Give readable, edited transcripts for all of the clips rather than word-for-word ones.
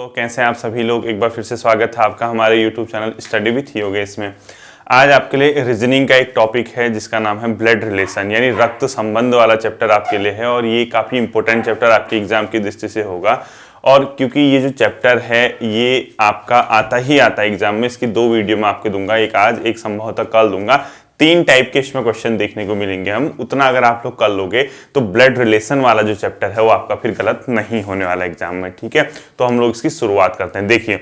तो कैसे हैं आप सभी लोग। एक बार फिर से स्वागत है आपका हमारे YouTube channel study with Yogesh में। आज आपके लिए रीजनिंग का एक टॉपिक है जिसका नाम है ब्लड रिलेशन, यानी रक्त संबंध वाला चैप्टर आपके लिए है और ये काफ़ी इंपॉर्टेंट चैप्टर आपके एग्जाम की दृष्टि से होगा। और क्योंकि ये जो चैप्टर है ये आपका आता है एग्जाम में, इसकी दो वीडियो मैं आपको दूंगा, एक आज एक संभवतः कल दूंगा। 3 टाइप के इसमें क्वेश्चन देखने को मिलेंगे हम, उतना अगर आप लोग कर लोगे तो ब्लड रिलेशन वाला जो चैप्टर है वो आपका फिर गलत नहीं होने वाला एग्जाम में। ठीक है, तो हम लोग इसकी शुरुआत करते हैं। देखिए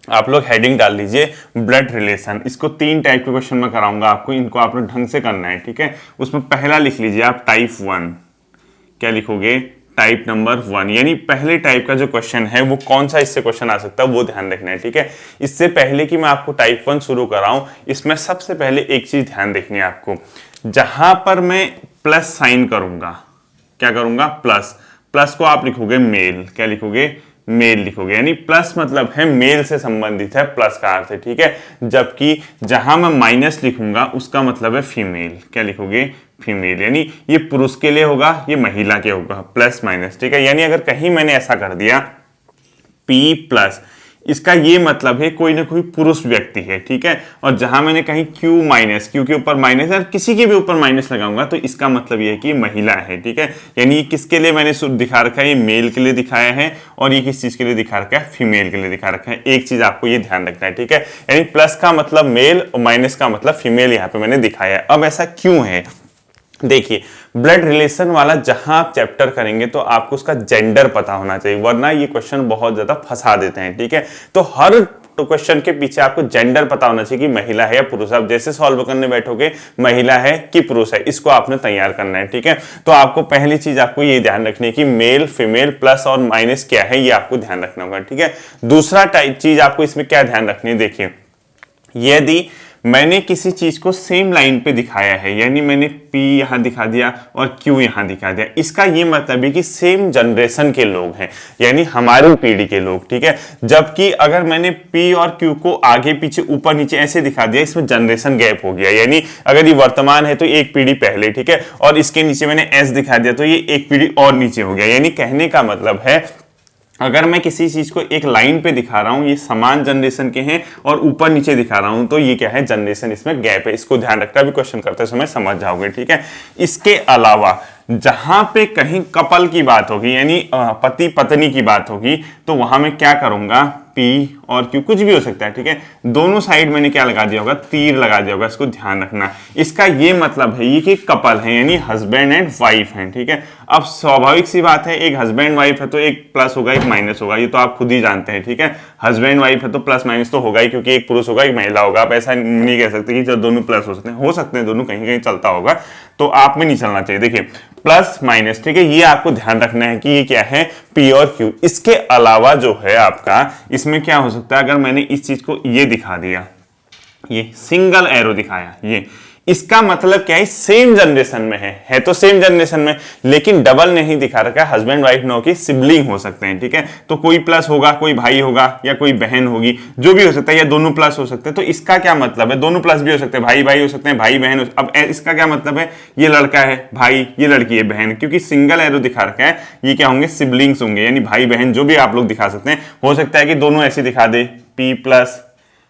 आप लोग हेडिंग डाल लीजिए ब्लड रिलेशन। इसको 3 टाइप के क्वेश्चन में कराऊंगा आपको, इनको आप लोग ढंग से करना है। ठीक है, उसमें पहला लिख लीजिए आप टाइप 1। क्या लिखोगे? टाइप नंबर 1, यानी पहले टाइप का जो क्वेश्चन है वो कौन सा इससे क्वेश्चन आ सकता है वो ध्यान रखना है। ठीक है, इससे पहले कि मैं आपको टाइप 1 शुरू कराऊं, इसमें सबसे पहले एक चीज ध्यान रखनी है आपको। जहां पर मैं प्लस साइन करूंगा, क्या करूंगा? प्लस को आप लिखोगे मेल। क्या लिखोगे? मेल लिखोगे, यानी प्लस मतलब है मेल से संबंधित है, प्लस का अर्थ है। ठीक है, जबकि जहां मैं माइनस लिखूंगा उसका मतलब है फीमेल। क्या लिखोगे? फीमेल, यानी ये पुरुष के लिए होगा, ये महिला के होगा, प्लस माइनस। ठीक है, यानी अगर कहीं मैंने ऐसा कर दिया P प्लस, इसका ये मतलब है कोई ना कोई पुरुष व्यक्ति है। ठीक है, और जहां मैंने कहीं Q माइनस, Q के ऊपर माइनस या किसी के भी ऊपर माइनस लगाऊंगा तो इसका मतलब ये है कि महिला है। ठीक है, यानी किसके लिए मैंने दिखा रखा है? ये मेल के लिए दिखाया है, और ये किस चीज के लिए दिखा रखा है? फीमेल के लिए दिखा रखा है। एक चीज आपको ये ध्यान रखना है। ठीक है, यानी प्लस का मतलब मेल और माइनस का मतलब फीमेल यहाँ पे मैंने दिखाया है। अब ऐसा क्यों है? देखिए, ब्लड रिलेशन वाला जहां आप चैप्टर करेंगे तो आपको उसका जेंडर पता होना चाहिए, वरना ये क्वेश्चन बहुत ज्यादा फंसा देते हैं। ठीक है, तो हर क्वेश्चन के पीछे आपको जेंडर पता होना चाहिए कि महिला है या पुरुष। आप जैसे सॉल्व करने बैठोगे महिला है कि पुरुष है, इसको आपने तैयार करना है। ठीक है, तो आपको पहली चीज आपको ये ध्यान रखनी है कि मेल फीमेल प्लस और माइनस क्या है, ये आपको ध्यान रखना होगा। ठीक है, दूसरा चीज आपको इसमें क्या ध्यान रखनी है? देखिए, यदि मैंने किसी चीज को सेम लाइन पे दिखाया है, यानी मैंने P यहां दिखा दिया और Q यहां दिखा दिया, इसका ये मतलब है कि सेम जनरेशन के लोग हैं, यानी हमारी पीढ़ी के लोग। ठीक है, जबकि अगर मैंने P और Q को आगे पीछे ऊपर नीचे ऐसे दिखा दिया, इसमें जनरेशन गैप हो गया, यानी अगर ये वर्तमान है तो एक पीढ़ी पहले। ठीक है, और इसके नीचे मैंने S दिखा दिया तो ये एक पीढ़ी और नीचे हो गया। यानी कहने का मतलब है अगर मैं किसी चीज को एक लाइन पे दिखा रहा हूं, ये समान जनरेशन के हैं, और ऊपर नीचे दिखा रहा हूं तो ये क्या है? जनरेशन, इसमें गैप है। इसको ध्यान रखना, भी क्वेश्चन करते समय समझ जाओगे। ठीक है, इसके अलावा जहां पे कहीं कपल की बात होगी, यानी पति पत्नी की बात होगी, तो वहां मैं क्या करूंगा? P और Q, कुछ भी हो सकता है। ठीक है, दोनों साइड मैंने क्या लगा दिया होगा? तीर लगा दिया होगा। इसको ध्यान रखना, इसका ये मतलब है ये कि कपल है, यानी हस्बैंड एंड वाइफ है। ठीक है, अब स्वाभाविक सी बात है, एक हस्बैंड वाइफ है तो एक प्लस होगा एक माइनस होगा, ये तो आप खुद ही जानते हैं। ठीक है, हस्बैंड वाइफ है तो प्लस माइनस तो होगा ही, क्योंकि एक पुरुष होगा एक महिला होगा। आप ऐसा नहीं कह सकते कि जब दोनों प्लस हो सकते हैं दोनों कहीं कहीं चलता होगा, तो आप में नहीं चलना चाहिए। देखिए, प्लस माइनस, ठीक है, ये आपको ध्यान रखना है कि ये क्या है? P और Q। इसके अलावा जो है आपका, इसमें क्या हो सकता है? अगर मैंने इस चीज को ये दिखा दिया, ये सिंगल एरो दिखाया, ये इसका मतलब क्या है? सेम जनरेशन में है तो सेम जनरेशन में, लेकिन डबल नहीं दिखा रखा है। हस्बैंड वाइफ नो की सिबलिंग हो सकते हैं। ठीक है, तो कोई प्लस होगा, कोई भाई होगा, या कोई बहन होगी, जो भी हो सकता है, या दोनों प्लस हो सकते हैं। तो इसका क्या मतलब है? दोनों प्लस भी हो सकते हैं, भाई भाई हो सकते हैं, भाई बहन। अब इसका क्या मतलब है? ये लड़का है भाई, ये लड़की है बहन, क्योंकि सिंगल एरो दिखा रखा है, ये क्या होंगे? सिबलिंग्स होंगे, यानी भाई बहन जो भी आप लोग दिखा सकते हैं। हो सकता है कि दोनों ऐसे दिखा दे, P प्लस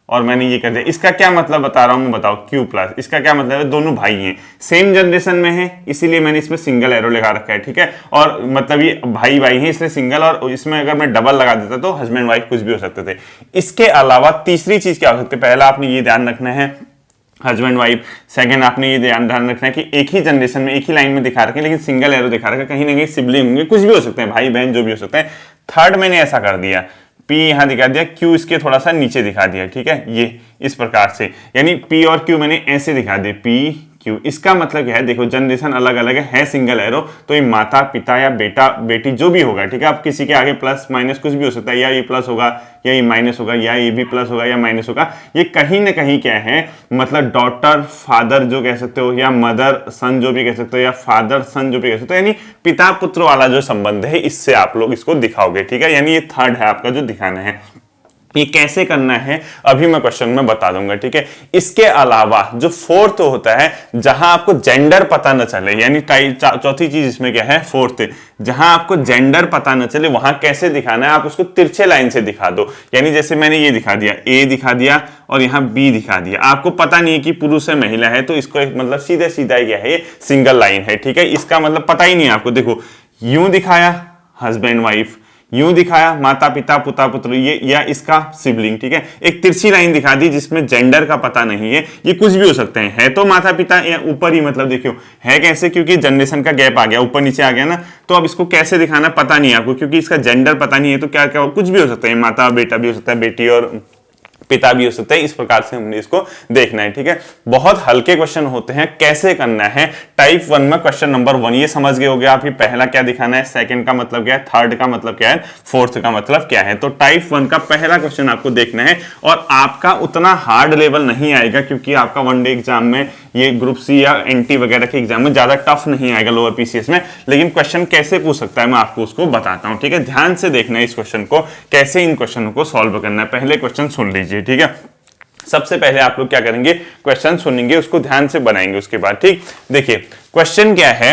और मैंने ये कर दिया। इसका क्या मतलब बता रहा हूं मैं, बताओ? Q प्लस, इसका क्या मतलब है? दोनों भाई हैं, सेम जनरेशन में है, इसीलिए मैंने इसमें सिंगल एरो लगा रखा है। ठीक है, और मतलब ये भाई भाई हैं इसलिए सिंगल, और इसमें अगर मैं डबल लगा देता तो हस्बैंड वाइफ कुछ भी हो सकते थे। इसके अलावा तीसरी चीज क्या हो सकती है? पहला आपने ये ध्यान रखना है हस्बैंड वाइफ, सेकंड आपने ये ध्यान रखना है कि एक ही जनरेशन में एक ही लाइन में दिखा रखे, लेकिन सिंगल एरो दिखा रखा, कहीं ना कहीं सिबलिंग होंगे, कुछ भी हो सकते हैं, भाई बहन जो भी हो सकते हैं। थर्ड मैंने ऐसा कर दिया, P यहां दिखा दिया, Q इसके थोड़ा सा नीचे दिखा दिया। ठीक है, ये इस प्रकार से, यानी P और Q मैंने ऐसे दिखा दिए, P Q। इसका मतलब क्या है? देखो, जनरेशन अलग अलग है सिंगल एरो, तो ये माता पिता या बेटा बेटी जो भी होगा। ठीक है, अब किसी के आगे प्लस माइनस कुछ भी हो सकता है, या ये प्लस होगा या ये माइनस होगा, या ये भी प्लस होगा या माइनस होगा। ये कहीं ना कहीं क्या है? मतलब डॉटर फादर जो कह सकते हो, या मदर सन जो भी कह सकते हो, या फादर सन जो भी कह सकते हो, यानी पिता पुत्र वाला जो संबंध है, इससे आप लोग इसको दिखाओगे। ठीक है, यानी ये थर्ड है आपका जो दिखाना है। ये कैसे करना है अभी मैं क्वेश्चन में बता दूंगा, ठीक है। इसके अलावा जो फोर्थ होता है, जहां आपको जेंडर पता न चले, यानी चौथी चीज इसमें क्या है, फोर्थ, जहां आपको जेंडर पता न चले वहां कैसे दिखाना है, आप उसको तिरछे लाइन से दिखा दो। यानी जैसे मैंने ये दिखा दिया, ए दिखा दिया और यहाँ बी दिखा दिया, आपको पता नहीं है कि पुरुष है महिला है, तो इसको एक मतलब सीधे सीधा क्या है, ये सिंगल लाइन है, ठीक है। इसका मतलब पता ही नहीं है आपको। देखो यूं दिखाया हस्बैंड वाइफ, यूं दिखाया माता पिता पुता पुत्र, ये या इसका सिबलिंग, ठीक है। एक तिरछी लाइन दिखा दी जिसमें जेंडर का पता नहीं है, ये कुछ भी हो सकते हैं, है तो माता पिता या ऊपर ही, मतलब देखियो है कैसे, क्योंकि जनरेशन का गैप आ गया, ऊपर नीचे आ गया ना, तो अब इसको कैसे दिखाना पता नहीं है आपको, क्योंकि इसका जेंडर पता नहीं है, तो क्या क्या कुछ भी हो सकता है, माता बेटा भी हो सकता है, बेटी और पिता भी हो सकता है। इस प्रकार से हमने इसको देखना है, ठीक है। बहुत हल्के क्वेश्चन होते हैं, कैसे करना है। टाइप 1 में क्वेश्चन नंबर 1 ये समझ गए हो गया आपकी, पहला क्या दिखाना है, सेकंड का मतलब क्या है, थर्ड का मतलब क्या है, फोर्थ का मतलब क्या है। तो टाइप 1 का पहला क्वेश्चन आपको देखना है, और आपका उतना हार्ड लेवल नहीं आएगा, क्योंकि आपका वनडे एग्जाम में ये ग्रुप सी या एनटी वगैरह के एग्जाम में ज्यादा टफ नहीं आएगा लोअर पीसीएस में, लेकिन क्वेश्चन कैसे पूछ सकता है मैं आपको उसको बताता हूं, ठीक है। ध्यान से देखना है इस क्वेश्चन को, कैसे इन क्वेश्चनों को सॉल्व करना है। पहले क्वेश्चन सुन लीजिए, ठीक है। सबसे पहले आप लोग क्या करेंगे, क्वेश्चन सुनेंगे, उसको ध्यान से बनाएंगे उसके बाद, ठीक। देखिए क्वेश्चन क्या है,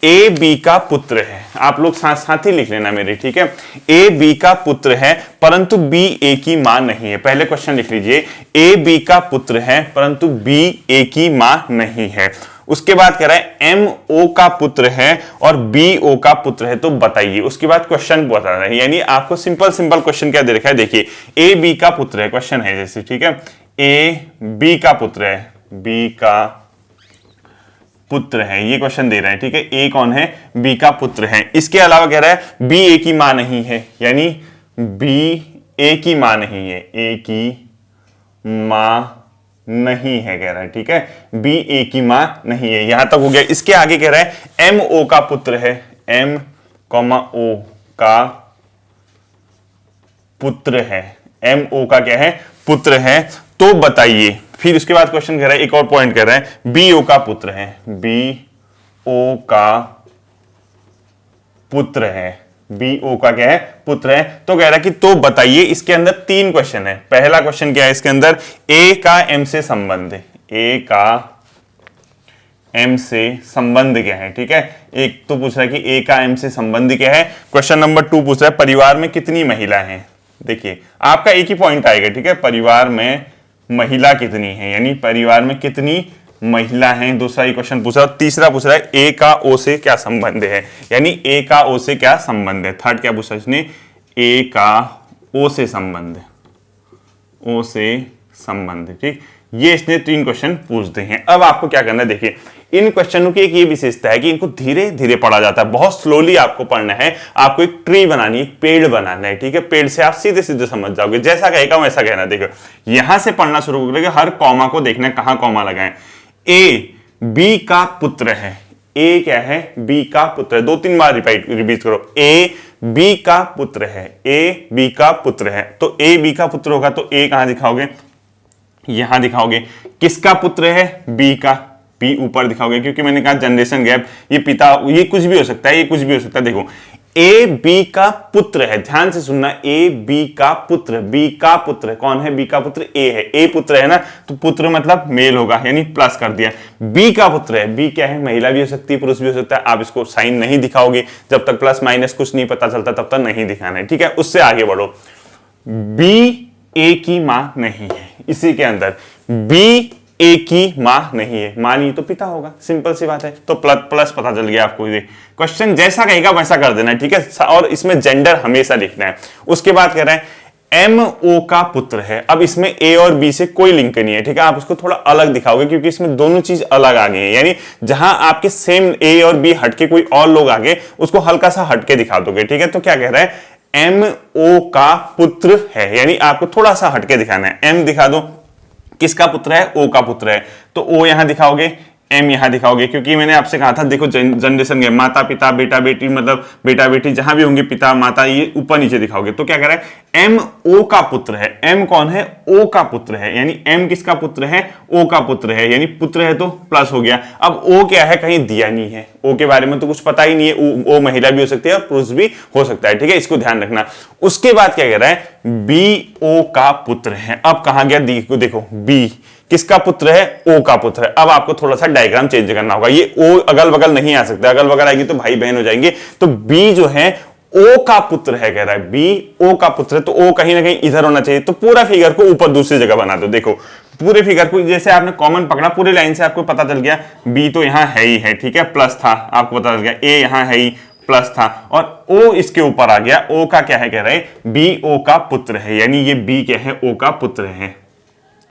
ए बी का पुत्र है, आप लोग साथ साथ ही लिख लेना मेरे, ठीक है। ए बी का पुत्र है परंतु बी ए की मां नहीं है। पहले क्वेश्चन लिख लीजिए, ए बी का पुत्र है परंतु बी ए की मां नहीं है। उसके बाद कह रहा है एम ओ का पुत्र है और बी ओ का पुत्र है, तो बताइए। उसके बाद क्वेश्चन बता रहा है, यानी आपको सिंपल सिंपल क्वेश्चन क्या दे रखा है, देखिए ए बी का पुत्र है, क्वेश्चन है जैसे, ठीक है। ए बी का पुत्र है, बी का पुत्र है, ये क्वेश्चन दे रहा है, ठीक है। ए कौन है, बी का पुत्र है। इसके अलावा कह रहा है बी ए की मां नहीं है, यानी बी ए की मां नहीं है, ए की मां नहीं है कह रहा है, ठीक है। बी ए की मां नहीं है, यहां तक हो गया। इसके आगे कह रहा है एम ओ का पुत्र है, एम कॉमा ओ का पुत्र है, एम ओ का क्या है, पुत्र है, तो बताइए। फिर उसके बाद क्वेश्चन कह रहा है, एक और पॉइंट कह रहा है बी ओ का पुत्र है, बी ओ का पुत्र है, बी ओ का क्या है, पुत्र है, तो कह रहा है कि तो बताइए। इसके अंदर 3 क्वेश्चन है। पहला क्वेश्चन क्या है, इसके अंदर ए का एम से संबंध है, ए का एम से संबंध क्या है, ठीक है। एक तो पूछ रहा है कि ए का एम से संबंध क्या है। क्वेश्चन नंबर 2 पूछ रहा है परिवार में कितनी महिला हैं। देखिए आपका एक ही पॉइंट आएगा, ठीक है, परिवार में महिला कितनी है, यानी परिवार में कितनी महिला हैं। दूसरा ही क्वेश्चन पूछ रहा है। तीसरा पूछ रहा है ए का ओ से क्या संबंध है, यानी ए का ओ से क्या संबंध है। थर्ड क्या पूछा इसने, ए का ओ से संबंध, ओ से संबंध, ठीक। ये इसने 3 क्वेश्चन पूछते हैं। अब आपको क्या करना है, देखिए इन क्वेश्चनों की एक ये विशेषता है कि इनको धीरे धीरे पढ़ा जाता है, बहुत स्लोली आपको पढ़ना है। आपको एक ट्री बनानी है, एक पेड़ बनाना है, ठीक है। पेड़ से आप सीधे सीधे समझ जाओगे, जैसा कहेगा वैसा कहना। देखो यहां से पढ़ना शुरू करोगे, हर कॉमा को देखना है कहां कॉमा लगाएं। ए बी का पुत्र है, ए क्या है, बी का पुत्र है, 2-3 बार रिपीट करो, ए बी का पुत्र है, ए बी का पुत्र है। तो ए बी का पुत्र होगा तो ए कहां दिखाओगे, यहां दिखाओगे। किसका पुत्र है, बी का, बी ऊपर दिखाओगे, क्योंकि मैंने कहा जनरेशन गैप, ये पिता, ये कुछ भी हो सकता है, ये कुछ भी हो सकता है। देखो ए बी का पुत्र है, ध्यान से सुनना, ए बी का पुत्र, बी का पुत्र कौन है, बी का पुत्र ए है, ए पुत्र है ना, तो पुत्र मतलब मेल होगा, यानी प्लस कर दिया। बी का पुत्र है, बी क्या है, महिला भी हो सकती है, पुरुष भी हो सकता है। आप इसको साइन नहीं दिखाओगे, जब तक प्लस माइनस कुछ नहीं पता चलता तब तक नहीं दिखाना है, ठीक है। उससे आगे बढ़ो, बी ए की मां नहीं है, इसी के अंदर बी ए की मां नहीं है, मां नहीं तो पिता होगा, सिंपल सी बात है। तो प्लस पता चल गया आपको। ये क्वेश्चन जैसा कहेगा वैसा कर देना, ठीक है। और इसमें जेंडर हमेशा लिखना है। उसके बाद कह रहा है एम ओ का पुत्र है। अब इसमें ए और बी से कोई लिंक नहीं है, ठीक है। आप उसको थोड़ा अलग दिखाओगे, क्योंकि इसमें दोनों चीज अलग आ गई है, यानी जहां आपके सेम ए और बी हटके कोई और लोग आ गए, उसको हल्का सा हटके दिखा दोगे, ठीक है। तो क्या कह रहा है, एम ओ का पुत्र है, यानी आपको थोड़ा सा हटके दिखाना है। एम दिखा दो, किसका पुत्र है, ओ का पुत्र है, तो ओ यहां दिखाओगे, एम यहां दिखाओगे, क्योंकि मैंने आपसे कहा था देखो जनरेशन के माता पिता बेटा बेटी, मतलब बेटा बेटी जहां भी होंगे पिता माता, ये ऊपर नीचे दिखाओगे। तो क्या कह रहा है, एम ओ का पुत्र है, एम कौन है, ओ का पुत्र है, यानी एम किसका पुत्र है, ओ का पुत्र है, यानी पुत्र है तो प्लस हो गया। अब ओ क्या है, कहीं दिया नहीं है, ओ के बारे में तो कुछ पता ही नहीं है, ओ महिला भी हो सकती है और पुरुष भी हो सकता है, ठीक है, इसको ध्यान रखना। उसके बाद क्या कह रहा है, बी ओ का पुत्र है। अब कहां गया, देखो बी किसका पुत्र है, ओ का पुत्र है। अब आपको थोड़ा सा डायग्राम चेंज करना होगा, ये ओ अगल बगल नहीं आ सकता, अगल बगल आएगी तो भाई बहन हो जाएंगे। तो बी जो है ओ का पुत्र है, कह रहा है बी ओ का पुत्र है, तो ओ कहीं ना कहीं इधर होना चाहिए। तो पूरा फिगर को ऊपर दूसरी जगह बना दो। देखो पूरे फिगर को जैसे आपने कॉमन पकड़ा, पूरे लाइन से आपको पता चल गया बी तो यहां है ही है, ठीक है, प्लस था, आपको पता चल गया ए यहां है ही प्लस था, और ओ इसके ऊपर आ गया। ओ का क्या है, कह रहे बी ओ का पुत्र है, यानी ये बी क्या है, ओ का पुत्र है,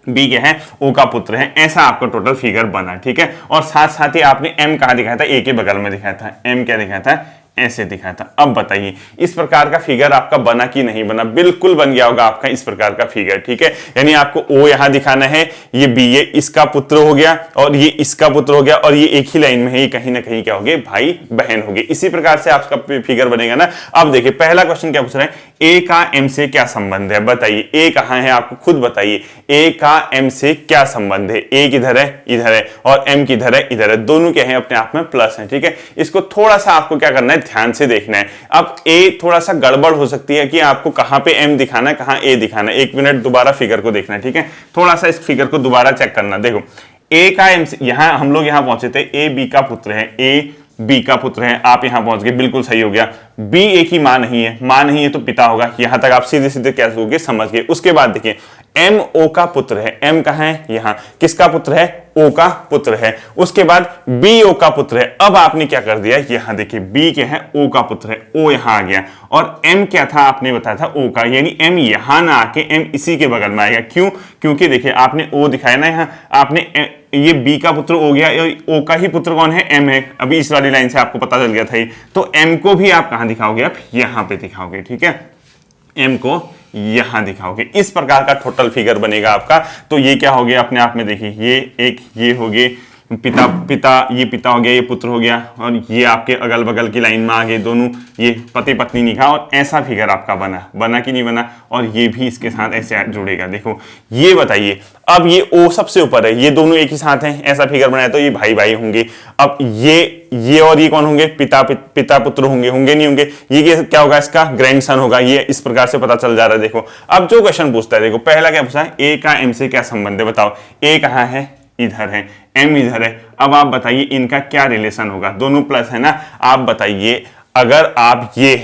बी क्या है, ओ का पुत्र है। ऐसा आपका टोटल फिगर बना, ठीक है। और साथ साथ ही आपने एम कहां दिखाया था, ए के बगल में दिखाया था, एम क्या दिखाया था, ऐसे दिखाया था। अब बताइए इस प्रकार का फिगर आपका बना कि नहीं बना, बिल्कुल बन गया होगा आपका इस प्रकार का फिगर, ठीक है। यानी आपको ओ यहां दिखाना है, ये बी ये इसका पुत्र हो गया और ये इसका पुत्र हो गया, और ये एक ही लाइन में है, ये कहीं ना कहीं क्या हो गए, भाई बहन हो गए। इसी प्रकार से आपका फिगर बनेगा ना। अब देखिए पहला क्वेश्चन क्या पूछ रहा है, ए का एम से क्या संबंध है, बताइए ए कहां है, आपको खुद बताइए ए का एम से क्या संबंध है। ए किधर है, इधर है, और एम किधर है, इधर है, दोनों क्या है, अपने आप में प्लस है, ठीक है। इसको थोड़ा सा आपको क्या करना है, ध्यान से देखना है। अब ए थोड़ा सा गड़बड़ हो सकती है कि आपको कहां पे एम दिखाना है, कहां ए दिखाना है। एक मिनट दोबारा फिगर को देखना है, ठीक है, थोड़ा सा इस फिगर को दोबारा चेक करना। देखो ए का एम से, यहां हम लोग यहां पहुंचे थे, ए बी का पुत्र है, ए बी का पुत्र है, आप यहां पहुंच गए, बिल्कुल सही हो गया। बी ए की मां नहीं है, मां नहीं है तो पिता होगा, यहां तक आप सीधे सीधे कैसे होगे समझ गए। उसके बाद देखिए एम ओ का पुत्र है, एम कहां है, यहां, किसका पुत्र है, ओ का पुत्र है। उसके बाद बी ओ का पुत्र है। अब आपने क्या कर दिया, यहां देखिए बी क्या है, ओ का पुत्र है, ओ यहां आ गया, और एम क्या था, आपने बताया था ओ का, यानी एम यहां ना आके एम इसी के बगल में आएगा। क्यों, क्योंकि देखिए आपने ओ दिखाया ना यहां, आपने ये बी का पुत्र हो गया, ओ का ही पुत्र कौन है, एम है। अभी इस वाली लाइन से आपको पता चल गया था ये। तो एम को भी आप कहां दिखाओगे, आप यहां पे दिखाओगे, ठीक है, एम को यहां दिखाओगे। इस प्रकार का टोटल फिगर बनेगा आपका। तो ये क्या हो गया अपने आप में, देखिए ये एक, ये हो गए पिता, ये पिता हो गया, ये पुत्र हो गया, और ये आपके अगल बगल की लाइन में आ गए दोनों, ये पति पत्नी लिखा, और ऐसा फिगर आपका बना कि नहीं बना, और ये भी इसके साथ ऐसे जुड़ेगा। देखो ये बताइए, अब ये ओ सबसे ऊपर है, ये दोनों एक ही साथ हैं, ऐसा फिगर बनाया तो ये भाई भाई होंगे। अब ये और ये कौन होंगे, पिता पुत्र होंगे, नहीं होंगे, ये क्या होगा, इसका ग्रैंडसन होगा। ये इस प्रकार से पता चल जा रहा है। देखो अब जो क्वेश्चन पूछता है, देखो पहला क्या पूछा है, ए का एम से क्या संबंध है, बताओ। ए कहां है, इधर है, एम इधर है। अब आप बताइए इनका क्या रिलेशन होगा, दोनों प्लस है ना। आप बताइए अगर आप ये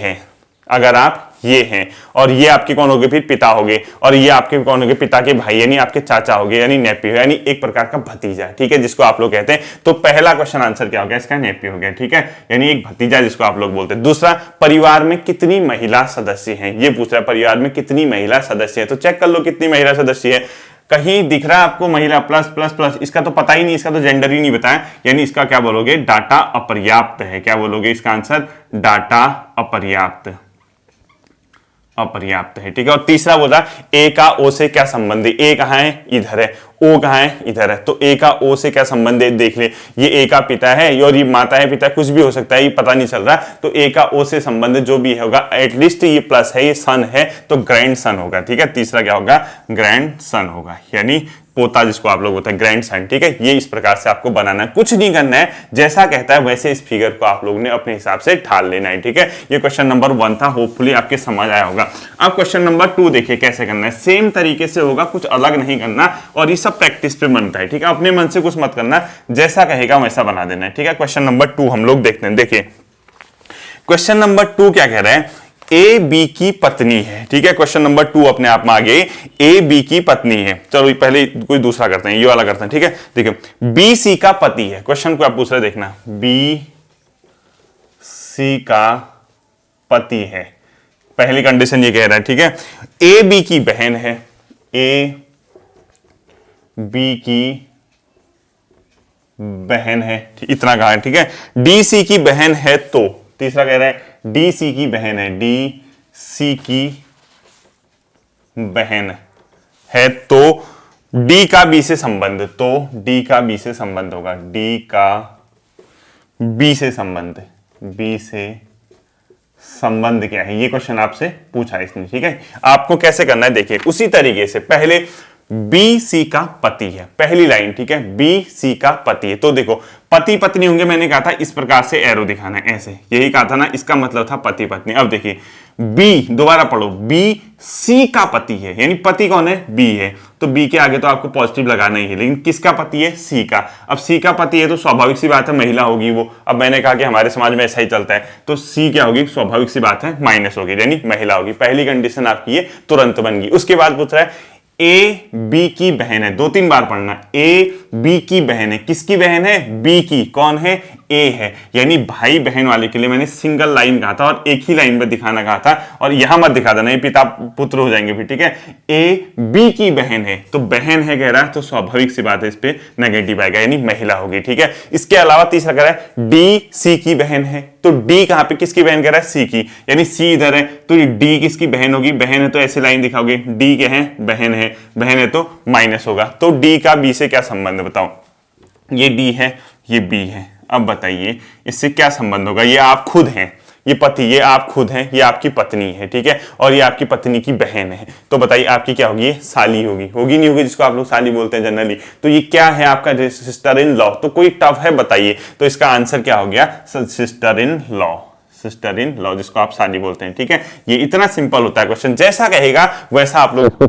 हैं और ये आपके कौन हो गए, फिर पिता हो गए, और ये आपके कौन हो गए, पिता के भाई, यानी आपके चाचा हो गए, यानी नेप्यू, यानी एक प्रकार का भतीजा, ठीक है, जिसको आप लोग कहते हैं। तो पहला क्वेश्चन आंसर क्या हो गया, इसका नेप्यू हो गया, ठीक है, यानी एक भतीजा जिसको आप लोग बोलते हैं। दूसरा, परिवार में कितनी महिला सदस्य हैं, ये पूछ रहा है, परिवार में कितनी महिला सदस्य है। तो चेक कर लो कितनी महिला सदस्य है, कहीं दिख रहा है आपको महिला, प्लस प्लस प्लस, इसका तो पता ही नहीं, इसका तो जेंडर ही नहीं बताया, यानी इसका क्या बोलोगे, डाटा अपर्याप्त है। क्या बोलोगे इसका आंसर, डाटा अपर्याप्त है, ठीक है। और तीसरा बोला ए का ओ से क्या संबंध है, ए कहां है, इधर है, ओ कहां है, इधर है, तो ए का ओ से क्या संबंध है, देख ले, ये ए का पिता है और ये माता है, पिता कुछ भी हो सकता है, ये पता नहीं चल रहा। तो ए का ओ से संबंध जो भी होगा, एटलीस्ट ये प्लस है, ये सन है, तो ग्रैंड सन होगा, ठीक है। तीसरा क्या होगा, ग्रैंड सन होगा, यानी पोता जिसको आप लोग बोलते हैं, ग्रैंड सन, ठीक है। ये इस प्रकार से आपको बनाना है, कुछ नहीं करना है, जैसा कहता है वैसे इस फिगर को आप लोगों ने अपने हिसाब से ढाल लेना है, ठीक है। ये क्वेश्चन नंबर 1 था, होपफुली आपके समझ आया होगा। अब क्वेश्चन नंबर 2 देखिए कैसे करना है, सेम तरीके से होगा, कुछ अलग नहीं करना, और ये सब प्रैक्टिस पे बनता है, ठीक है। अपने मन से कुछ मत करना, जैसा कहेगा वैसा बना देना है, ठीक है। क्वेश्चन नंबर 2 हम लोग देखते हैं। देखिए क्वेश्चन नंबर 2 क्या कह रहा है, ए बी की पत्नी है, ठीक है। क्वेश्चन नंबर 2 अपने आप में आ गए, ए बी की पत्नी है। चलो पहले कोई दूसरा करते हैं, ये वाला करते हैं, ठीक है। देखिए बी सी का पति है, क्वेश्चन को आप पूछ रहे, देखना, बी सी का पति है, पहली कंडीशन ये कह रहा है, ठीक है। ए बी की बहन है, ए बी की बहन है, इतना कहा है, ठीक है। डी सी की बहन है, तो तीसरा कह रहा है डी सी की बहन है, डी सी की बहन है, तो डी का बी से संबंध, तो डी का बी से संबंध होगा, डी का बी से संबंध, बी से संबंध क्या है, ये क्वेश्चन आपसे पूछा इसने, ठीक है। आपको कैसे करना है, देखिए उसी तरीके से पहले बी सी का पति है, पहली लाइन, ठीक है, बी सी का पति है। तो देखो पति पत्नी होंगे, मैंने कहा था इस प्रकार से एरो दिखाना है, ऐसे, यही कहा था ना, इसका मतलब था पति पत्नी। अब देखिए बी, दोबारा पढ़ो, बी सी का पति है, यानी पति कौन है, बी है, तो बी के आगे तो आपको पॉजिटिव लगाना ही है, लेकिन किसका पति है, सी का। अब सी का पति है तो स्वाभाविक सी बात है महिला होगी वो। अब मैंने कहा कि हमारे समाज में ऐसा ही चलता है, तो सी क्या होगी, स्वाभाविक सी बात है माइनस होगी, यानी महिला होगी। पहली कंडीशन आपकी ये तुरंत बन गई। उसके बाद पूछ रहा है ए बी की बहन है, 2-3 बार पढ़ना, ए बी की बहन है, किसकी बहन है, बी की, कौन है, ए है, यानी भाई बहन वाले के लिए मैंने सिंगल लाइन कहा था और एक ही लाइन में दिखाना कहा था, और यहां मत दिखा देना, ये पिता पुत्र हो जाएंगे फिर, ठीक है। ए बी की बहन है, तो बहन है कह रहा है, तो स्वाभाविक सी बात है इस पे नेगेटिव आएगा, यानी महिला होगी, ठीक है। इसके अलावा तीसरा कह रहा है डी सी की बहन है, तो डी कहां पे, किसकी बहन कह रहा है, सी की, यानी सी इधर है, तो ये डी किसकी बहन होगी, बहन है तो ऐसे लाइन दिखाओगे, डी क्या है, बहन है, बहन है तो माइनस होगा। तो डी का बी से क्या संबंध है बताओ, ये डी है, ये बी है, अब बताइए इससे क्या संबंध होगा। ये आप खुद हैं, ये पति, ये आप खुद हैं, ये आपकी पत्नी है, ठीक है, और ये आपकी पत्नी की बहन है, तो बताइए आपकी क्या होगी, ये साली होगी, होगी नहीं होगी, जिसको आप लोग साली बोलते हैं जनरली। तो ये क्या है आपका, सिस्टर इन लॉ। तो कोई टफ है बताइए, तो इसका आंसर क्या हो गया, sister in law, sister in law, जिसको आप साली बोलते हैं, ठीक है। ये इतना सिंपल होता है क्वेश्चन, जैसा कहेगा वैसा आप लोग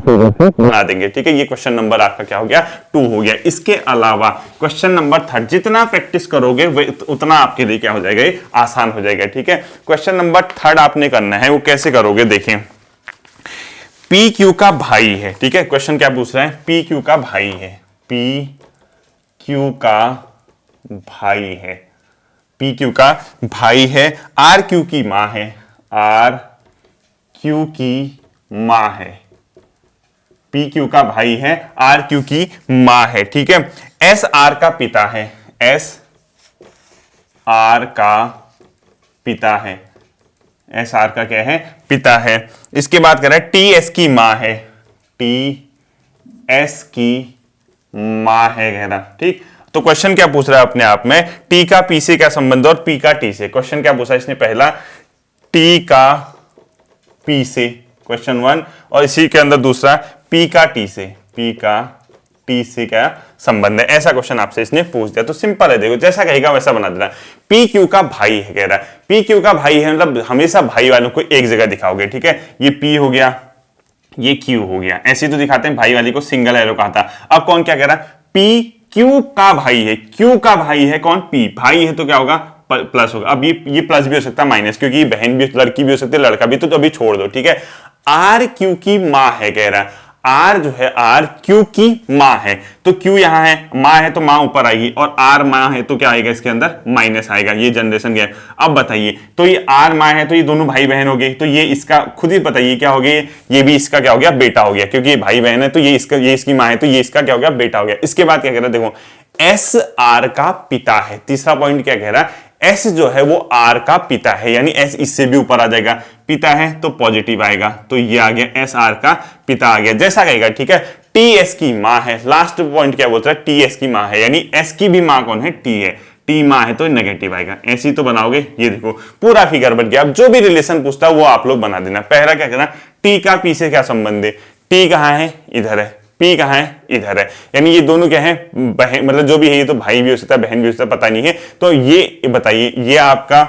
बना देंगे, ठीक है। ये क्वेश्चन नंबर आपका क्या हो गया, 2 हो गया। इसके अलावा क्वेश्चन नंबर 3, जितना प्रैक्टिस करोगे उतना आपके लिए क्या हो जाएगा, ये आसान हो जाएगा, ठीक है। क्वेश्चन नंबर 3 आपने करना है, वो कैसे करोगे देखें। पी क्यू का भाई है, ठीक है, क्वेश्चन क्या पूछ रहा है, पी क्यू का भाई है, पी क्यू का भाई है, पी क्यू का भाई है, आर क्यू की मां है, आर क्यू की मां है, पी क्यू का भाई है, आर क्यू की मां है, ठीक है। एस आर का पिता है, एस आर का पिता है, एस आर का क्या है, पिता है। इसके बाद कह रहा है टी एस की मां है, टी एस की मां है कह रहा, ठीक। तो क्वेश्चन क्या पूछ रहा है अपने आप में, टी का पी से क्या संबंध और पी का टी से। क्वेश्चन क्या पूछा इसने, पहला टी का पी से, क्वेश्चन 1, और इसी के अंदर दूसरा पी का टी से, पी का टी से क्या संबंध है, ऐसा क्वेश्चन आपसे इसने पूछ दिया। तो सिंपल है, देखो जैसा कहेगा वैसा बना देना। पी क्यू का भाई है कह रहा है, पी क्यू का भाई है मतलब हमेशा भाई वालों को एक जगह दिखाओगे, ठीक है। ये पी हो गया, ये क्यू हो गया, ऐसे तो दिखाते हैं, भाई वाली को सिंगल एरो कहा था। अब कौन क्या कह रहा है, पी क्यू का भाई है, क्यू का भाई है कौन, पी, भाई है तो क्या होगा, प्लस होगा। अब ये प्लस भी हो सकता है माइनस, क्योंकि बहन भी, लड़की भी हो सकती है, लड़का भी, तो अभी छोड़ दो, ठीक है। आर क्यू की मां है कह रहा है, आर जो है आर क्यू की मां है, तो क्यू यहां है, मां है तो मां ऊपर आएगी, और आर मां है तो क्या आएगा इसके अंदर, माइनस आएगा, ये जनरेशन गैप। अब बताइए, तो ये आर मां है तो ये दोनों भाई बहन हो गए, तो ये इसका खुद ही बताइए क्या हो गया, ये भी इसका क्या हो गया, बेटा हो गया, क्योंकि ये भाई बहन है तो ये इसका, ये इसकी मां है तो ये इसका क्या हो गया, बेटा हो गया। इसके बाद क्या कह रहा है, देखो एस आर का पिता है, तीसरा पॉइंट क्या कह रहा है, एस जो है वो आर का पिता है, यानी एस इससे भी ऊपर आ जाएगा, पिता है तो पॉजिटिव आएगा, तो ये आ गया एस आर का पिता आ गया, जैसा कहेगा, ठीक है। टी एस की मां है, लास्ट पॉइंट क्या बोलता है, टी एस की मां है, यानी एस की भी मां कौन है, टी है, टी मां है तो नेगेटिव आएगा, ऐसे ही तो बनाओगे। ये देखो पूरा फिगर बन गया। अब जो भी रिलेशन पूछता है वो आप लोग बना देना। पहला क्या करना, टी का पी से क्या संबंध है, टी कहां है, इधर है, पी कहां है, इधर है, यानी ये दोनों क्या है, बहन, मतलब जो भी है, ये तो भाई भी हो सकता है, बहन भी हो सकता है, पता नहीं है। तो ये बताइए, ये आपका,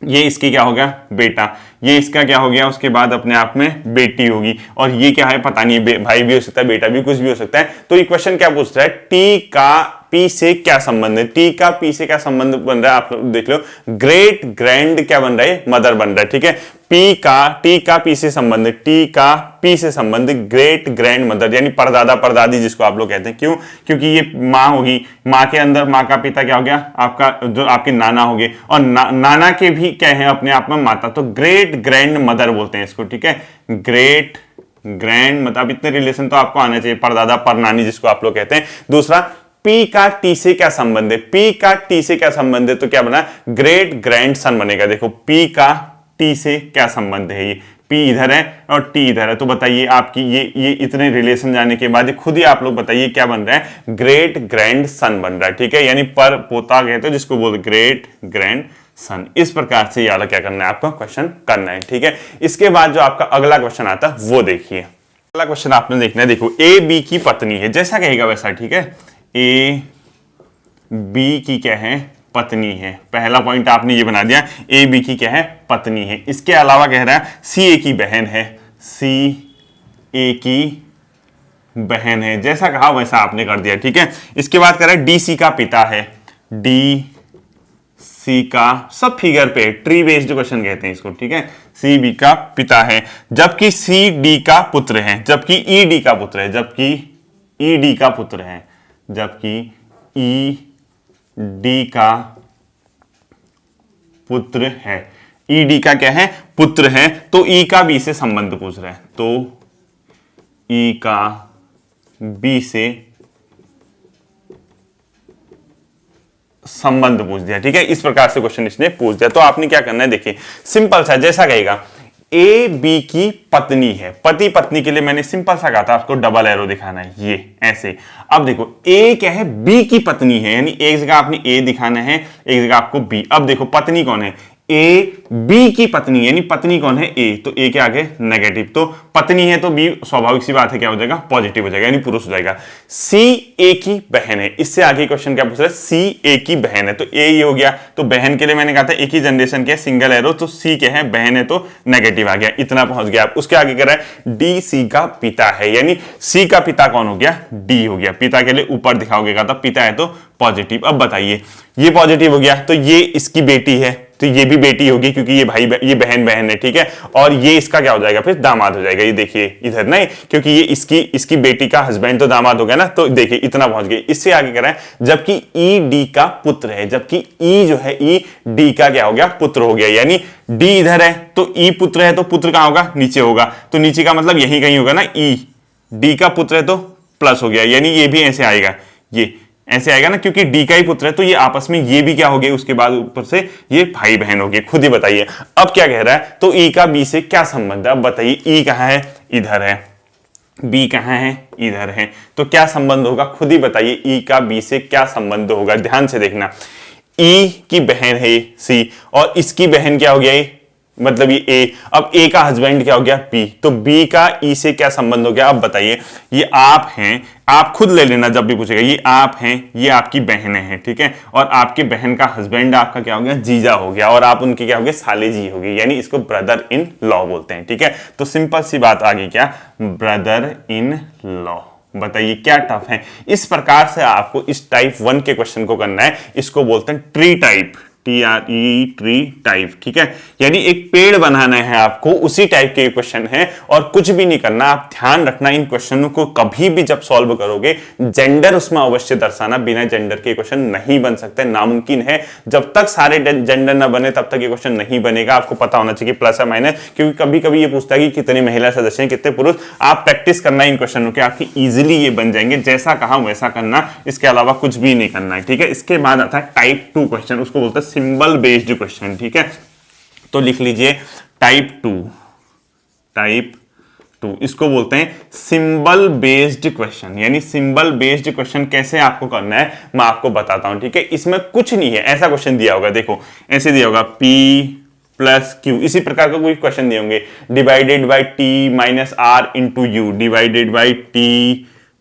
ये इसकी क्या हो गया, बेटा, ये इसका क्या हो गया, उसके बाद अपने आप में बेटी होगी, और ये क्या है पता नहीं, भाई भी हो सकता है, बेटा भी, कुछ भी हो सकता है। तो ये क्वेश्चन क्या पूछ रहा है, टी का पी से क्या संबंध है, टी का पी से क्या संबंध बन रहा है, आप लोग देख लो, ग्रेट ग्रैंड क्या बन रहा है, मदर बन रहा है, ठीक है। पी का, टी का पी से संबंध, टी का पी से संबंध ग्रेट ग्रैंड मदर, यानी परदादा परदादी जिसको आप लोग कहते हैं। क्यों, क्योंकि ये माँ होगी, माँ के अंदर माँ का पिता क्या हो गया, आपका जो आपके नाना हो गए, और नाना के भी क्या है अपने आप में माता, तो ग्रेट ग्रैंड मदर बोलते हैं इसको, ठीक है। ग्रेट ग्रैंड मतलब इतने रिलेशन तो आपको आना चाहिए, परदादा परनानी जिसको आप लोग कहते हैं। दूसरा, पी का टी से क्या संबंध है, पी का टी से क्या संबंध है, तो क्या बना, ग्रेट ग्रैंड सन बनेगा। देखो पी का टी से क्या संबंध है, ये पी इधर है और टी इधर है, तो बताइए आपकी ये इतने रिलेशन जाने के बाद खुद ही आप लोग बताइए क्या बन रहा है, ग्रेट ग्रैंड सन बन रहा है, ठीक है। यानी पर पोता कहते हैं जिसको बोलते ग्रेट ग्रैंड सन। इस प्रकार से यार क्या करना है, आपका क्वेश्चन करना है, ठीक है। इसके बाद जो आपका अगला क्वेश्चन आता है वो देखिए। अगला क्वेश्चन आपने देखना है, देखो ए बी की पत्नी है, जैसा कहेगा वैसा, ठीक है। ए बी की क्या है, पत्नी है। पहला पॉइंट आपने ये बना दिया, ए बी की क्या है, पत्नी है। इसके अलावा कह रहा है सी ए की बहन है, सी ए की बहन है, जैसा कहा वैसा आपने कर दिया, ठीक है। इसके बाद कह रहा है डी सी का पिता है, डी सी का, सब फिगर पे, ट्री बेस्ड क्वेश्चन कहते हैं इसको, ठीक है। सी बी का पिता है, जबकि सी डी का पुत्र है, जबकि ई डी का पुत्र है, जबकि ई डी का पुत्र है, जबकि ई डी का पुत्र है। ई डी का क्या है, पुत्र है। तो ई का बी से संबंध पूछ रहा है, तो ई का बी से संबंध पूछ दिया, ठीक है। इस प्रकार से क्वेश्चन इसने पूछ दिया। तो आपने क्या करना है, देखिए सिंपल सा, जैसा कहेगा ए बी की पत्नी है, पति पत्नी के लिए मैंने सिंपल सा कहा था आपको डबल एरो दिखाना है, ये ऐसे। अब देखो ए क्या है, बी की पत्नी है, यानी एक जगह आपने ए दिखाना है, एक जगह आपको बी। अब देखो पत्नी कौन है, ए बी की पत्नी, यानी पत्नी कौन है, ए, तो ए के आगे नेगेटिव, तो पत्नी है तो बी स्वाभाविक सी बात है क्या हो जाएगा, पॉजिटिव हो जाएगा, यानी पुरुष हो जाएगा। सी ए की बहन है, इससे आगे क्वेश्चन क्या पूछ रहा है, सी ए की बहन है, तो ए ये हो गया। तो बहन के लिए मैंने कहा था एक ही जनरेशन के सिंगल एरो, तो सी क्या है, बहन है तो नेगेटिव आ गया, इतना पहुंच गया। उसके आगे कह रहा है डी सी का पिता है, यानी सी का पिता कौन हो गया, डी हो गया। पिता के लिए ऊपर दिखाओगे, कहा था पिता है तो पॉजिटिव। अब बताइए ये पॉजिटिव हो गया, तो ये इसकी बेटी है, तो ये भी बेटी होगी क्योंकि ये भाई ये बहन है, ठीक है। और ये इसका क्या हो जाएगा, फिर दामाद हो जाएगा। ये देखिए इधर नहीं, क्योंकि ये इसकी बेटी का हस्बैंड तो दामाद हो गया ना, तो देखिए इतना पहुंच गए। इससे आगे कह रहा है जबकि ई डी का पुत्र है, जबकि ई जो है, ई डी का क्या हो गया, पुत्र हो गया। यानी डी इधर है तो ई पुत्र है, तो पुत्र कहां होगा, नीचे होगा, तो नीचे का मतलब यही कहीं होगा ना, ई डी का पुत्र है तो प्लस हो गया, यानी ये भी ऐसे आएगा, ये ऐसे आएगा ना, क्योंकि डी का ही पुत्र है, तो ये आपस में ये भी क्या हो गए, उसके बाद ऊपर से ये भाई बहन हो गए। खुद ही बताइए अब क्या कह रहा है, तो ई का बी से क्या संबंध है। अब बताइए ई कहां है, इधर है, बी कहां है, इधर है, तो क्या संबंध होगा, खुद ही बताइए ई का बी से क्या संबंध होगा। ध्यान से देखना, ई की बहन है सी, और इसकी बहन क्या हो गया, मतलब ये ए। अब ए का हस्बैंड क्या हो गया, बी, तो बी का ई से क्या संबंध हो गया। अब बताइए, ये आप हैं, आप खुद ले लेना जब भी पूछेगा, ये आप हैं, ये आपकी बहनें हैं, ठीक है। और आपके बहन का हस्बैंड आपका क्या हो गया, जीजा हो गया, और आप उनके क्या हो गए, साले जी हो गए, यानी इसको ब्रदर इन लॉ बोलते हैं, ठीक है। तो सिंपल सी बात आ गई, क्या, ब्रदर इन लॉ। बताइए क्या टफ है। इस प्रकार से आपको इस टाइप 1 के क्वेश्चन को करना है, इसको बोलते हैं tree type, TRE, tree type, ठीक है। यानी एक पेड़ बनाना है आपको, उसी टाइप के क्वेश्चन है, और कुछ भी नहीं करना। आप ध्यान रखना इन क्वेश्चनों को कभी भी जब सॉल्व करोगे, जेंडर उसमें अवश्य दर्शाना, बिना जेंडर के क्वेश्चन नहीं बन सकते, नामुमकिन है। जब तक सारे जेंडर ना बने तब तक ये क्वेश्चन नहीं बनेगा। आपको पता होना चाहिए प्लस या माइनस, क्योंकि कभी कभी ये पूछता है कि कितने महिला सदस्य हैं, कितने पुरुष। आप प्रैक्टिस करना इन क्वेश्चनों के, आपकी इजिली ये बन जाएंगे, जैसा कहा वैसा करना, इसके अलावा कुछ भी नहीं करना है, ठीक है। इसके बाद आता है टाइप 2 क्वेश्चन, उसको बोलते हैं सिंबल बेस्ड क्वेश्चन, ठीक है। तो लिख लीजिए टाइप 2, इसको बोलते हैं सिंबल बेस्ड क्वेश्चन। यानी सिंबल बेस्ड क्वेश्चन कैसे आपको करना है मैं आपको बताता हूं, ठीक है। इसमें कुछ नहीं है, ऐसा क्वेश्चन दिया होगा, देखो ऐसे दिया होगा P प्लस Q, इसी प्रकार का कोई क्वेश्चन दिए होंगे, divided by T minus R into you, divided by T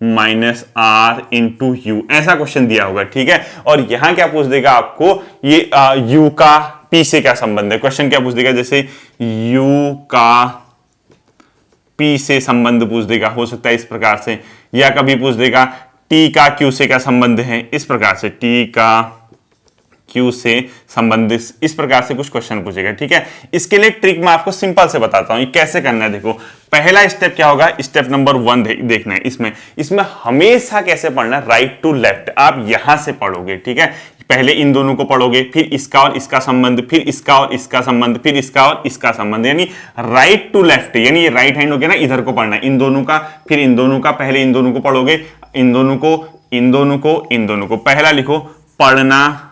minus R into you, ऐसा क्वेश्चन दिया होगा, ठीक है। और यहां क्या पूछ देगा आपको, ये U का P से क्या संबंध है। क्वेश्चन क्या पूछ देगा, जैसे U का P से संबंध पूछ देगा, हो सकता है इस प्रकार से, या कभी पूछ देगा T का Q से क्या संबंध है, इस प्रकार से, T का Q से संबंधित, इस प्रकार से कुछ क्वेश्चन पूछेगा, ठीक है। इसके लिए ट्रिक मैं आपको सिंपल से बताता हूं, ये कैसे करना है। देखो पहला स्टेप क्या होगा, स्टेप नंबर 1 देखना है। इसमें हमेशा कैसे पढ़ना है, राइट टू लेफ्ट, आप यहां से पढ़ोगे, ठीक है। पहले इन दोनों को पढ़ोगे, फिर इसका और इसका संबंध, फिर इसका और इसका संबंध, फिर इसका और इसका संबंध, यानी राइट टू लेफ्ट, यानी ये राइट हैंड हो गया ना, इधर को पढ़ना है, इन दोनों का, फिर इन दोनों का, पहले इन दोनों को पढ़ोगे, इन दोनों को, इन दोनों को, इन दोनों को। पहला लिखो पढ़ना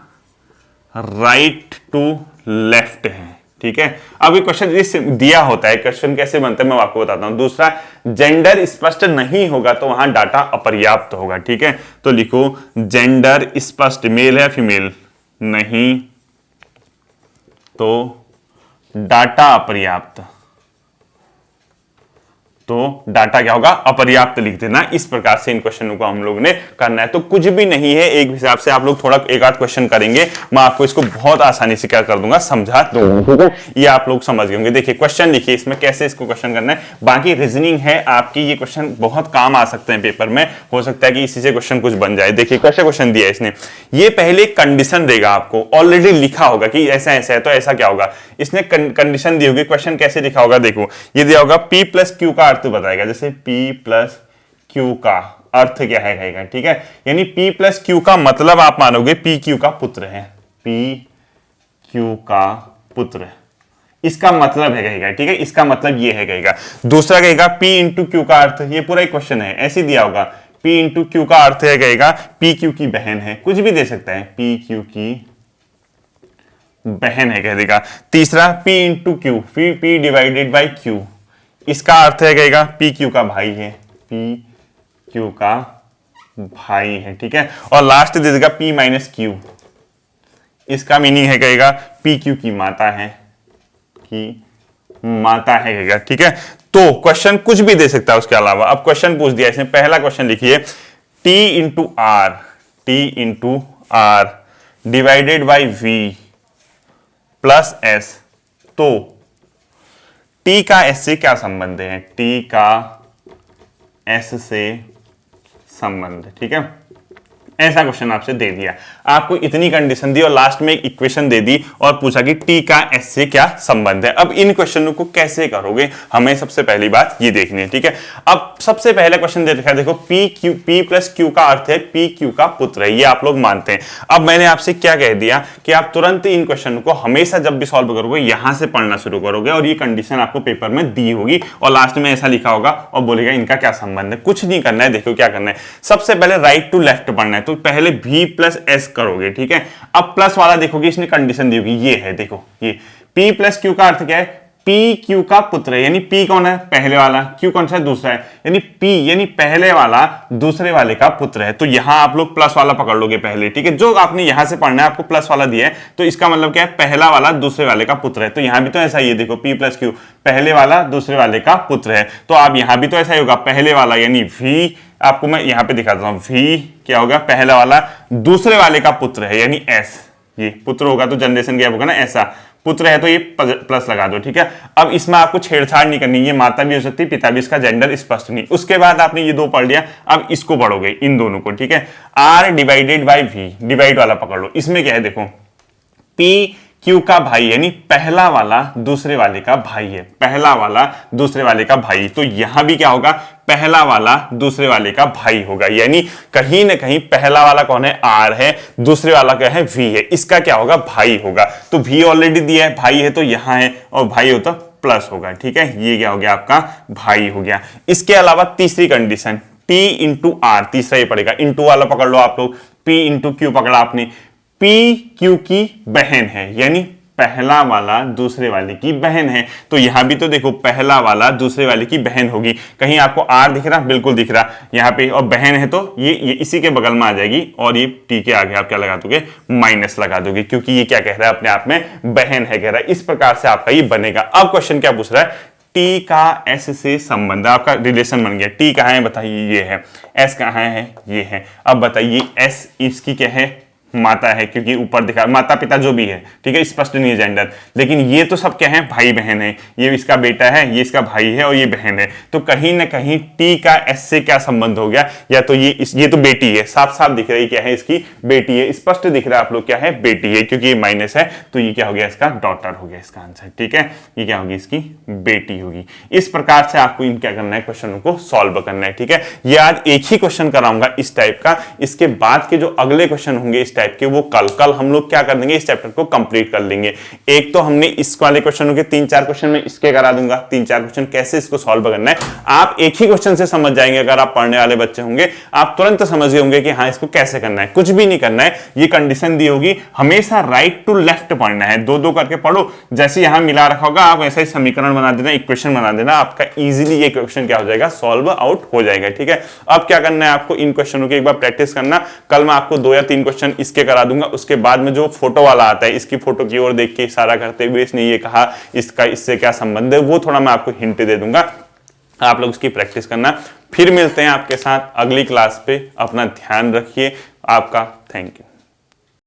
राइट टू लेफ्ट है, ठीक है। अब ये क्वेश्चन दिया होता है, क्वेश्चन कैसे बनता है मैं आपको बताता हूं। दूसरा, जेंडर स्पष्ट नहीं होगा तो वहां डाटा अपर्याप्त होगा, ठीक है। तो लिखो जेंडर स्पष्ट, मेल है फीमेल, नहीं तो डाटा अपर्याप्त, तो डाटा क्या होगा, अपर्याप्त लिख देना। इस प्रकार से इन क्वेश्चनों को हम लोग ने करना है। तो कुछ भी नहीं है, एक हिसाब से आप लोग थोड़ा एक आध क्वेश्चन करेंगे, मैं आपको इसको बहुत आसानी से क्या कर दूंगा, समझा दूंगा, ठीक है। ये आप लोग समझ गए होंगे। देखिए क्वेश्चन लिखिए, इसमें कैसे इसको क्वेश्चन करना है। बाकी रीजनिंग है आपकी, ये क्वेश्चन बहुत काम आ सकते हैं पेपर में, हो सकता है कि इसी से क्वेश्चन कुछ बन जाए। देखिए कैसे क्वेश्चन दिया है इसने, ये पहले कंडीशन देगा आपको, ऑलरेडी लिखा होगा कि ऐसा ऐसा है, तो ऐसा क्या होगा, इसने कंडीशन दी होगी। क्वेश्चन कैसे लिखा होगा, देखो ये दिया होगा P प्लस क्यू का अर्थ बताएगा, जैसे P प्लस क्यू का अर्थ क्या है कहेगा, ठीक है। यानी P प्लस क्यू का मतलब आप मानोगे P क्यू का पुत्र है, P क्यू का पुत्र, इसका मतलब है कहेगा, ठीक है। इसका मतलब ये है कहेगा। दूसरा कहेगा P इंटू क्यू का अर्थ, ये पूरा एक क्वेश्चन है, ऐसे दिया होगा P इंटू क्यू का अर्थ है कहेगा P क्यू की बहन है, कुछ भी दे सकता है, P क्यू की बहन है कह देगा। तीसरा P into Q, P divided by Q, इसका अर्थ है कहेगा P क्यू का भाई है, P क्यू का भाई है, ठीक है। और लास्ट दे देगा P माइनस क्यू, इसका मीनिंग है कहेगा P क्यू की माता है, की माता है कहेगा, ठीक है। तो क्वेश्चन कुछ भी दे सकता है उसके अलावा। अब क्वेश्चन पूछ दिया इसने, पहला क्वेश्चन लिखिए T into R divided by V plus S, तो T का S से क्या संबंध है, T का S से संबंध, ठीक है। ऐसा क्वेश्चन आपसे दे दिया, आपको इतनी कंडीशन दी और लास्ट में एक इक्वेशन दे दी और पूछा कि T का S से क्या संबंध है। अब इन क्वेश्चनों को कैसे करोगे, हमें सबसे पहली बात ये देखनी है, ठीक है। अब सबसे पहला क्वेश्चन दे रखा है, देखो P प्लस क्यू का अर्थ है P क्यू का पुत्र है, ये आप लोग मानते हैं। अब मैंने आपसे क्या कह दिया कि आप तुरंत इन क्वेश्चन को हमेशा जब भी सॉल्व करोगे यहां से पढ़ना शुरू करोगे और ये कंडीशन आपको पेपर में दी होगी और लास्ट में ऐसा लिखा होगा और बोलेगा इनका क्या संबंध है। कुछ नहीं करना है, देखो क्या करना है, सबसे पहले राइट टू लेफ्ट पढ़ना है। तो पहले V प्लस S करोगे, ठीक है। अब प्लस वाला देखोगे, इसने कंडीशन दी होगी, ये है, देखो ये P प्लस क्यू का अर्थ क्या है, P क्यू का पुत्र है, यानी P कौन है, पहले वाला, Q कौन सा है, दूसरा है, यानी P यानी पहले वाला दूसरे वाले का पुत्र है। तो यहां आप लोग प्लस वाला पकड़ लोगे पहले, ठीक है। जो आपने यहां से पढ़ना है, आपको प्लस वाला दिया है, तो इसका मतलब क्या है, पहला वाला दूसरे वाले का पुत्र है। तो यहां भी तो ऐसा ही है, देखो P प्लस क्यू, पहले वाला दूसरे वाले का पुत्र है, तो आप यहां भी तो ऐसा ही होगा, पहले वाला यानी V, आपको मैं यहां पे दिखाता हूं, V क्या होगा, पहला वाला दूसरे वाले का पुत्र है, यानी S, ये पुत्र होगा तो जनरेशन गैप होगा ना, ऐसा पुत्र है तो ये प्लस लगा दो, ठीक है। अब इसमें आपको छेड़छाड़ नहीं करनी, ये माता भी हो सकती है, पिता भी, इसका जेंडर स्पष्ट नहीं। उसके बाद आपने ये दो पढ़ लिया, अब इसको पढ़ोगे, इन दोनों को, ठीक है। R divided by V, divide वाला पकड़ लो, इसमें क्या है, देखो P क्यू का भाई, यानी पहला वाला दूसरे वाले का भाई है, पहला वाला दूसरे वाले का भाई, तो यहां भी क्या होगा, पहला वाला दूसरे वाले का भाई होगा, यानी कहीं ना कहीं पहला वाला कौन है, R है, दूसरे वाला क्या है, V है, इसका क्या होगा, भाई होगा। तो V ऑलरेडी दिया है, भाई है तो यहां है, और भाई हो तो प्लस होगा, ठीक है। ये क्या हो गया, आपका भाई हो गया। इसके अलावा तीसरी कंडीशन T इंटू आर, तीसरा ये पड़ेगा, इंटू वाला पकड़ लो आप लोग, P इंटू क्यू पकड़ा आपने, P क्यू की बहन है, यानी पहला वाला दूसरे वाले की बहन है, तो यहां भी तो देखो पहला वाला दूसरे वाले की बहन होगी। कहीं आपको आर दिख रहा, बिल्कुल दिख रहा यहां पे, और बहन है तो ये इसी के बगल में आ जाएगी और ये टी के आगे आप क्या लगा दोगे, माइनस लगा दोगे, क्योंकि ये क्या कह रहा है, अपने आप में बहन है कह रहा है। इस प्रकार से आपका ये बनेगा। अब क्वेश्चन क्या पूछ रहा है, टी का एस से संबंध, आपका रिलेशन बन गया। टी कहां है बताइए, ये है, एस कहां है, ये है। अब बताइए एस इसकी क्या है, माता है, क्योंकि ऊपर दिखा माता पिता जो भी है, ठीक है, स्पष्ट नहीं है जेंडर, लेकिन ये तो सब क्या है, भाई बहन है, ये इसका बेटा है, ये इसका भाई है और ये बहन है। तो कहीं ना कहीं टी का एस से क्या संबंध हो गया, या तो ये तो बेटी है, साफ साफ दिख रही क्या है, इसकी बेटी है, स्पष्ट दिख रहा है आप लोग क्या है, बेटी है, क्योंकि ये माइनस है तो ये क्या हो गया, इसका डॉटर हो गया इसका आंसर, ठीक है। ये क्या होगी, इसकी बेटी होगी। इस प्रकार से आपको इन क्या करना है, क्वेश्चनों को सॉल्व करना है, ठीक है। ये आज एक ही क्वेश्चन कराऊंगा इस टाइप का, इसके बाद के जो अगले क्वेश्चन होंगे इस टाइप के, वो कल हम लोग क्या कर देंगे, इस चैप्टर को कंप्लीट कर लेंगे। एक तो हमने इस वाले क्वेश्चनों के 3-4 क्वेश्चन में इसके करा दूंगा, 3-4 क्वेश्चन कैसे इसको सॉल्व करना है आप एक ही क्वेश्चन से समझ जाएंगे। अगर आप पढ़ने वाले बच्चे होंगे आप तुरंत समझ गए होंगे कि हाँ इसको कैसे करना है। कुछ भी नहीं करना है, ये कंडीशन दी होगी, हमेशा राइट टू लेफ्ट पढ़ना है, 2-2 करके पढ़ो। जैसे यहां मिला रखा होगा आप वैसा ही समीकरण बना देना, इक्वेशन बना देना, आपका इजीली ये क्वेश्चन क्या हो जाएगा, सॉल्व आउट हो जाएगा, ठीक है। अब क्या करना है आपको, इन क्वेश्चनों की एक बार प्रैक्टिस करना। कल मैं आपको 2 या 3 क्वेश्चन इसके करा दूंगा, उसके बाद में जो फोटो वाला आता है, इसकी फोटो की ओर देख के इशारा करते हुए इसने ये कहा इसका इससे क्या संबंध है, वो थोड़ा मैं आपको हिंट दे दूंगा। आप लोग उसकी प्रैक्टिस करना। फिर मिलते हैं आपके साथ अगली क्लास पे। अपना ध्यान रखिए। आपका थैंक यू।